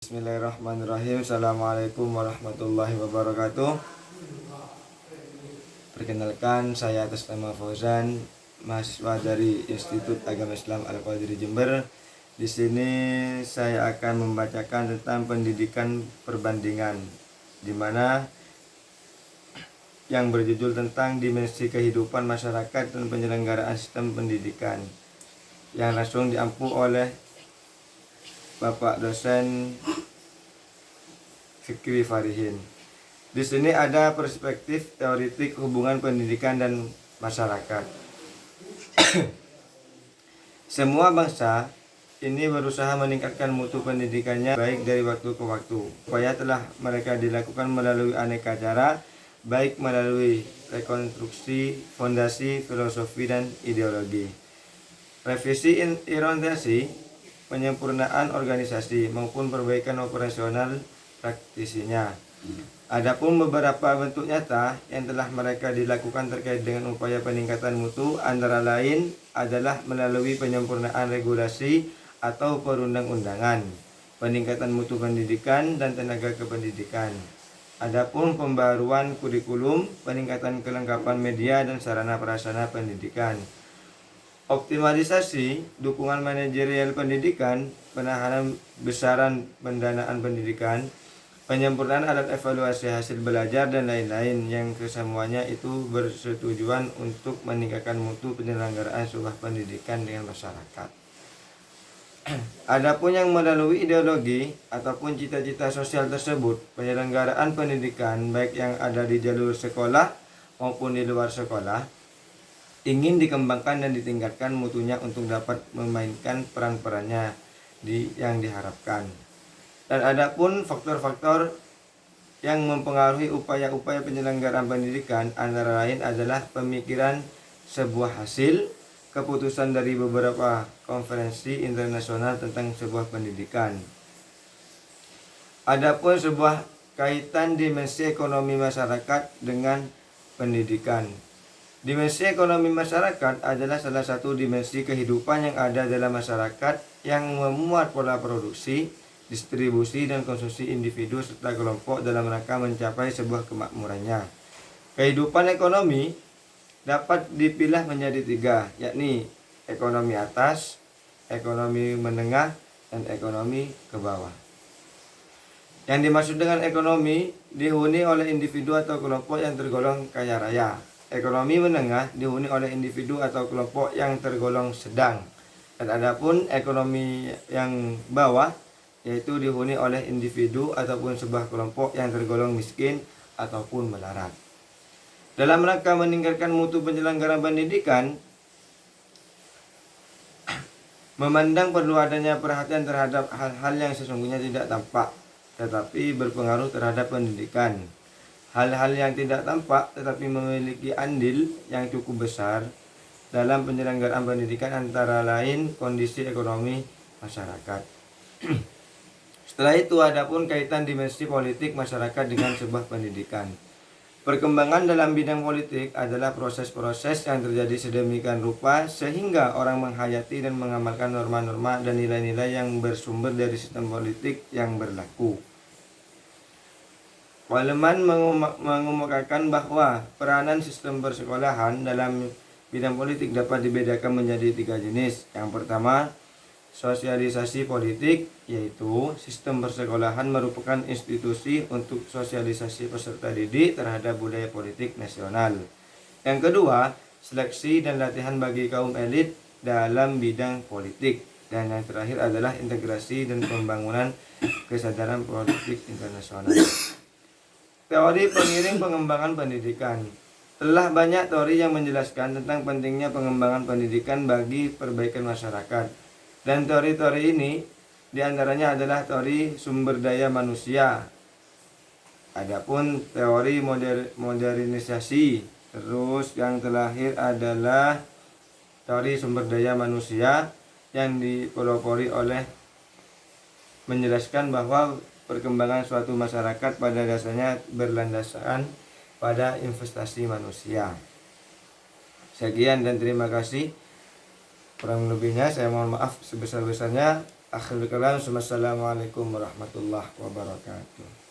Bismillahirrahmanirrahim. Assalamualaikum warahmatullahi wabarakatuh. Perkenalkan, saya atas nama Fauzan, mahasiswa dari Institut Agama Islam Al-Qadiri Jember. Di sini saya akan membacakan tentang pendidikan perbandingan, di mana yang berjudul tentang dimensi kehidupan masyarakat dan penyelenggaraan sistem pendidikan, yang langsung diampu oleh Bapak dosen Fikri Farihin. Di sini ada perspektif teoritik hubungan pendidikan dan masyarakat. Semua bangsa ini berusaha meningkatkan mutu pendidikannya baik dari waktu ke waktu. Upaya telah mereka dilakukan melalui aneka cara, baik melalui rekonstruksi, fondasi, filosofi, dan ideologi, revisi orientasi, penyempurnaan organisasi maupun perbaikan operasional praktisinya. Adapun beberapa bentuk nyata yang telah mereka dilakukan terkait dengan upaya peningkatan mutu antara lain adalah melalui penyempurnaan regulasi atau perundang-undangan, peningkatan mutu pendidikan dan tenaga kependidikan. Adapun pembaruan kurikulum, peningkatan kelengkapan media dan sarana prasarana pendidikan, optimalisasi dukungan manajerial pendidikan, penahanan besaran pendanaan pendidikan, penyempurnaan alat evaluasi hasil belajar, dan lain-lain, yang kesemuanya itu bersetujuan untuk meningkatkan mutu penyelenggaraan sebuah pendidikan dengan masyarakat. Adapun yang melalui ideologi ataupun cita-cita sosial tersebut, penyelenggaraan pendidikan baik yang ada di jalur sekolah maupun di luar sekolah ingin dikembangkan dan ditingkatkan mutunya untuk dapat memainkan peran-perannya yang diharapkan. Dan adapun faktor-faktor yang mempengaruhi upaya-upaya penyelenggaraan pendidikan antara lain adalah pemikiran sebuah hasil, keputusan dari beberapa konferensi internasional tentang sebuah pendidikan. Adapun sebuah kaitan dimensi ekonomi masyarakat dengan pendidikan. Dimensi ekonomi masyarakat adalah salah satu dimensi kehidupan yang ada dalam masyarakat yang memuat pola produksi, distribusi, dan konsumsi individu serta kelompok dalam rangka mencapai sebuah kemakmurannya. Kehidupan ekonomi dapat dipilah menjadi tiga, yakni ekonomi atas, ekonomi menengah, dan ekonomi ke bawah. Yang dimaksud dengan ekonomi dihuni oleh individu atau kelompok yang tergolong kaya raya. Ekonomi menengah dihuni oleh individu atau kelompok yang tergolong sedang. Dan adapun ekonomi yang bawah yaitu dihuni oleh individu ataupun sebuah kelompok yang tergolong miskin ataupun melarat. Dalam rangka meningkatkan mutu penyelenggaraan pendidikan, memandang perlu adanya perhatian terhadap hal-hal yang sesungguhnya tidak tampak tetapi berpengaruh terhadap pendidikan. Hal-hal yang tidak tampak tetapi memiliki andil yang cukup besar dalam penyelenggaraan pendidikan antara lain kondisi ekonomi masyarakat. Setelah itu adapun kaitan dimensi politik masyarakat dengan sebuah pendidikan. Perkembangan dalam bidang politik adalah proses-proses yang terjadi sedemikian rupa sehingga orang menghayati dan mengamalkan norma-norma dan nilai-nilai yang bersumber dari sistem politik yang berlaku. Waleman mengemukakan bahwa peranan sistem persekolahan dalam bidang politik dapat dibedakan menjadi tiga jenis. Yang pertama, sosialisasi politik, yaitu sistem persekolahan merupakan institusi untuk sosialisasi peserta didik terhadap budaya politik nasional. Yang kedua, seleksi dan latihan bagi kaum elit dalam bidang politik. Dan yang terakhir adalah integrasi dan pembangunan kesadaran politik internasional. Teori pengiring pengembangan pendidikan. Telah banyak teori yang menjelaskan tentang pentingnya pengembangan pendidikan bagi perbaikan masyarakat. Dan teori-teori ini diantaranya adalah teori sumber daya manusia. Adapun teori modernisasi. Terus yang terakhir adalah teori sumber daya manusia yang dipelopori oleh menjelaskan bahwa perkembangan suatu masyarakat pada dasarnya berlandaskan pada investasi manusia. Sekian dan terima kasih. Kurang lebihnya saya mohon maaf sebesar-besarnya. Akhirul kalam, assalamualaikum warahmatullahi wabarakatuh.